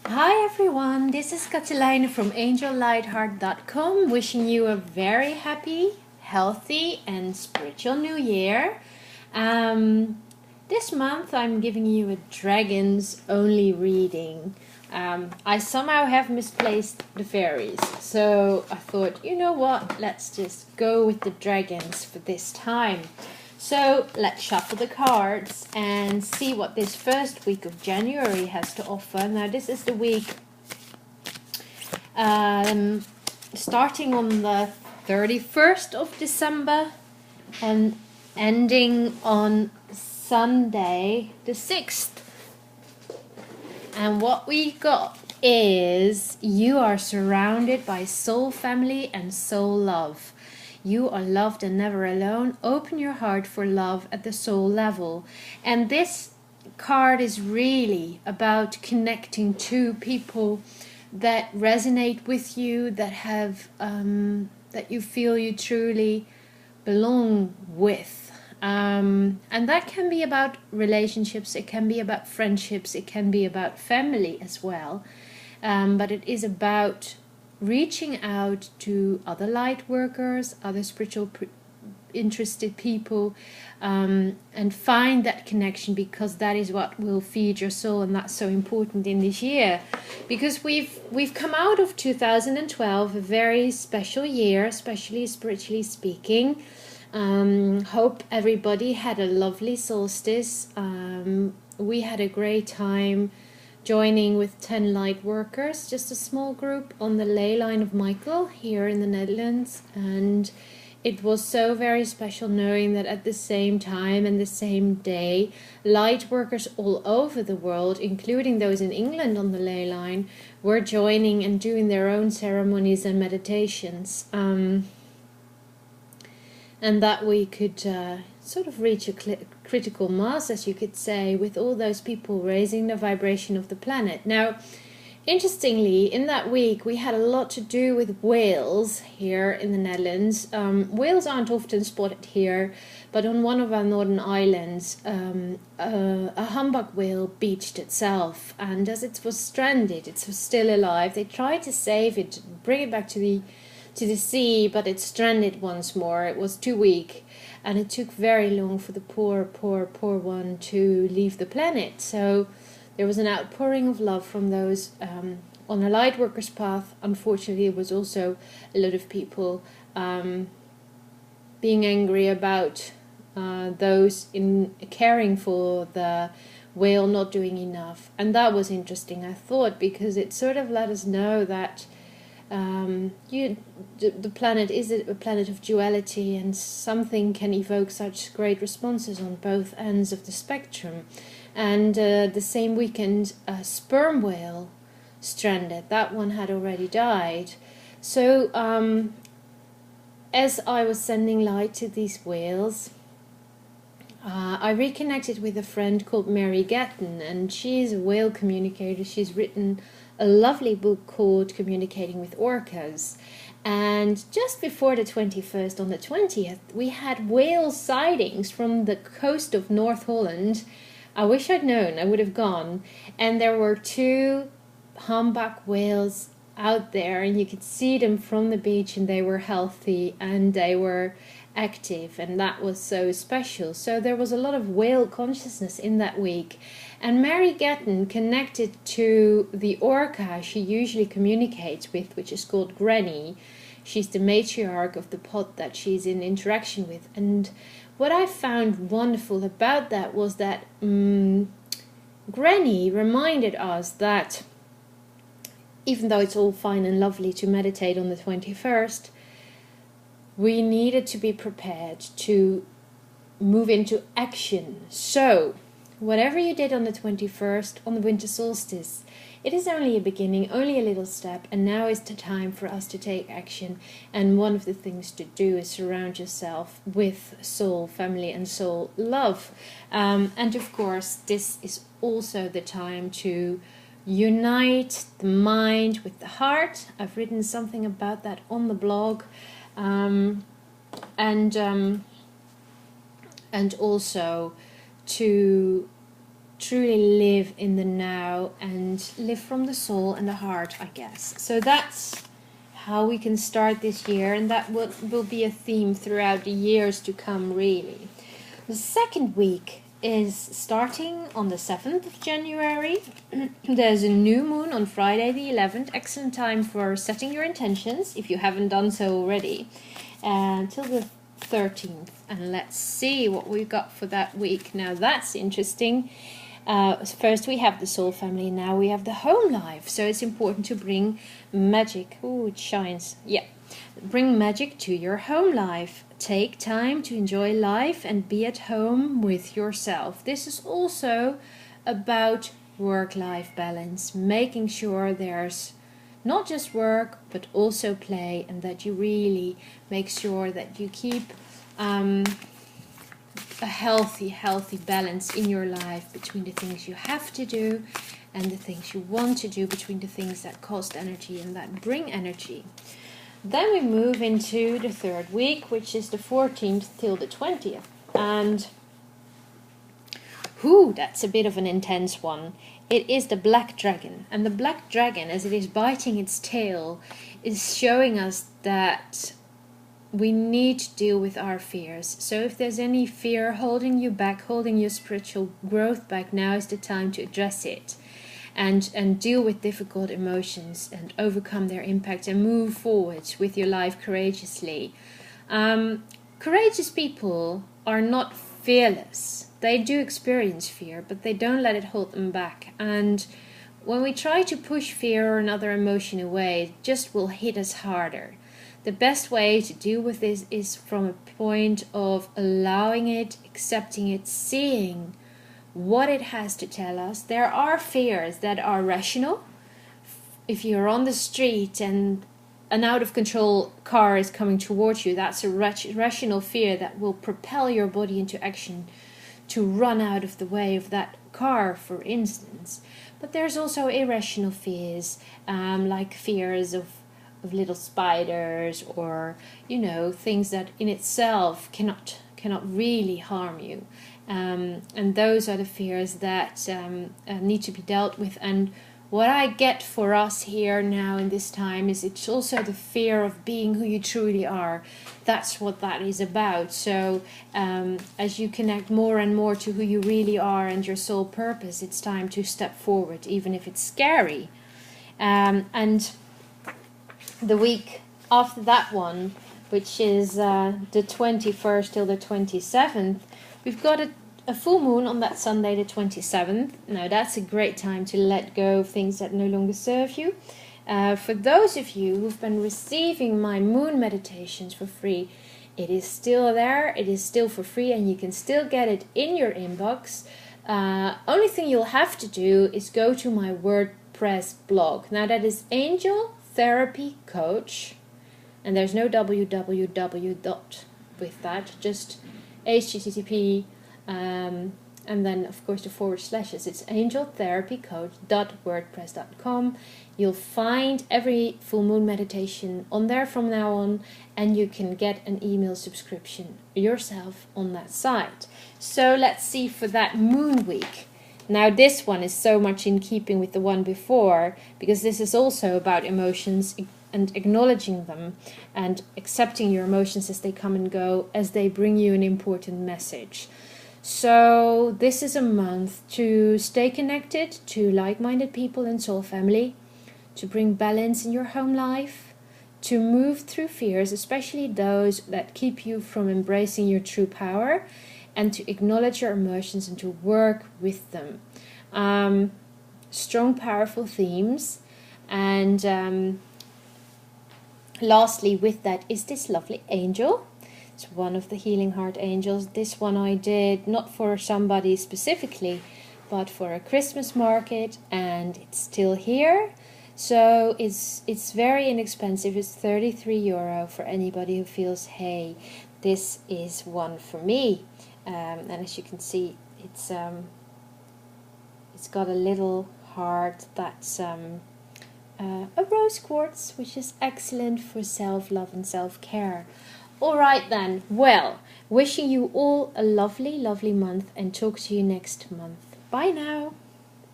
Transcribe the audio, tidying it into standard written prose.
Hi everyone, this is Katelijne from angellightheart.com wishing you a very happy, healthy and spiritual new year. This month I'm giving you a dragons only reading. I somehow have misplaced the fairies, so I thought, you know what, let's just go with the dragons for this time. So let's shuffle the cards and see what this first week of January has to offer. Now this is the week starting on the 31st of December and ending on Sunday the 6th. And what we got is you are surrounded by soul family and soul love. You are loved and never alone. Open your heart for love at the soul level. And this card is really about connecting to people that resonate with you, that have that you feel you truly belong with. And that can be about relationships, it can be about friendships, it can be about family as well. But it is about reaching out to other light workers, other spiritual interested people, and find that connection, because that is what will feed your soul, and that's so important in this year, because we've come out of 2012, a very special year, especially spiritually speaking. Hope everybody had a lovely solstice. We had a great time joining with 10 light workers, just a small group on the ley line of Michael here in the Netherlands, and it was so very special knowing that at the same time and the same day, light workers all over the world, including those in England on the ley line, were joining and doing their own ceremonies and meditations. And that we could sort of reach a critical mass, as you could say, with all those people raising the vibration of the planet. Now, interestingly, in that week we had a lot to do with whales here in the Netherlands. Whales aren't often spotted here, but on one of our northern islands, a humpback whale beached itself, and as it was stranded, it was still alive. They tried to save it, bring it back to the sea, but it stranded once more. It was too weak, and it took very long for the poor one to leave the planet. So there was an outpouring of love from those on a light workers path. Unfortunately, there was also a lot of people being angry about those in caring for the whale not doing enough, and that was interesting, I thought, because it sort of let us know that the planet is a planet of duality, and something can evoke such great responses on both ends of the spectrum. And the same weekend, a sperm whale stranded. That one had already died. So as I was sending light to these whales, I reconnected with a friend called Mary Gatton, and she's a whale communicator. She's written a lovely book called Communicating with Orcas. And just before the 21st, on the 20th, we had whale sightings from the coast of North Holland. I wish I'd known, I would have gone. And there were 2 humpback whales out there, and you could see them from the beach, and they were healthy and they were active, and that was so special. So there was a lot of whale consciousness in that week. And Mary Gatton connected to the orca she usually communicates with, which is called Granny. She's the matriarch of the pod that she's in interaction with. And what I found wonderful about that was that Granny reminded us that even though it's all fine and lovely to meditate on the 21st, we needed to be prepared to move into action. So, whatever you did on the 21st, on the winter solstice, it is only a beginning, only a little step, and now is the time for us to take action. And one of the things to do is surround yourself with soul, family, and soul love. And of course, this is also the time to unite the mind with the heart. I've written something about that on the blog. And also to truly live in the now and live from the soul and the heart, I guess. So that's how we can start this year, and that will be a theme throughout the years to come, really. The second week is starting on the 7th of January. There's a new moon on Friday the 11th. Excellent time for setting your intentions, if you haven't done so already, until the 13th. And let's see what we've got for that week. Now that's interesting. First we have the soul family, now we have the home life. So it's important to bring magic. Oh, it shines. Yeah. Bring magic to your home life. Take time to enjoy life and be at home with yourself. This is also about work-life balance, making sure there's not just work but also play, and that you really make sure that you keep a healthy balance in your life between the things you have to do and the things you want to do, between the things that cost energy and that bring energy. Then we move into the third week, which is the 14th till the 20th. And that's a bit of an intense one. It is the black dragon. And the black dragon, as it is biting its tail, is showing us that we need to deal with our fears. So if there's any fear holding you back, holding your spiritual growth back, now is the time to address it. And deal with difficult emotions and overcome their impact and move forward with your life courageously. Courageous people are not fearless. They do experience fear, but they don't let it hold them back. And when we try to push fear or another emotion away, it just will hit us harder. The best way to deal with this is from a point of allowing it, accepting it, seeing what it has to tell us. There are fears that are rational. If you're on the street and an out-of-control car is coming towards you, that's a rational fear that will propel your body into action to run out of the way of that car, for instance. But there's also irrational fears, like fears of little spiders, or things that in itself cannot really harm you. And those are the fears that need to be dealt with. And what I get for us here now in this time is it's also the fear of being who you truly are. That's what that is about. So as you connect more and more to who you really are and your soul purpose, it's time to step forward, even if it's scary. And the week after that one, which is the 21st till the 27th, we've got a full moon on that Sunday the 27th. Now that's a great time to let go of things that no longer serve you. For those of you who've been receiving my moon meditations for free, it is still there, it is still for free, and you can still get it in your inbox. Only thing you'll have to do is go to my WordPress blog. Now that is Angel Therapy Coach, and there's no www with that, just http and then of course the /. It's angeltherapycoach.wordpress.com. You'll find every full moon meditation on there from now on, and you can get an email subscription yourself on that site. So let's see for that moon week. Now this one is so much in keeping with the one before, because this is also about emotions and acknowledging them and accepting your emotions as they come and go, as they bring you an important message. So this is a month to stay connected to like-minded people and soul family, to bring balance in your home life, to move through fears, especially those that keep you from embracing your true power, and to acknowledge your emotions and to work with them. Strong, powerful themes. And lastly with that is this lovely angel. It's one of the Healing Heart Angels. This one I did not for somebody specifically, but for a Christmas market, and it's still here. So it's very inexpensive. It's €33 for anybody who feels, hey, this is one for me. And as you can see, it's got a little heart that's a rose quartz, which is excellent for self-love and self-care. All right then, well, wishing you all a lovely, lovely month, and talk to you next month. Bye now.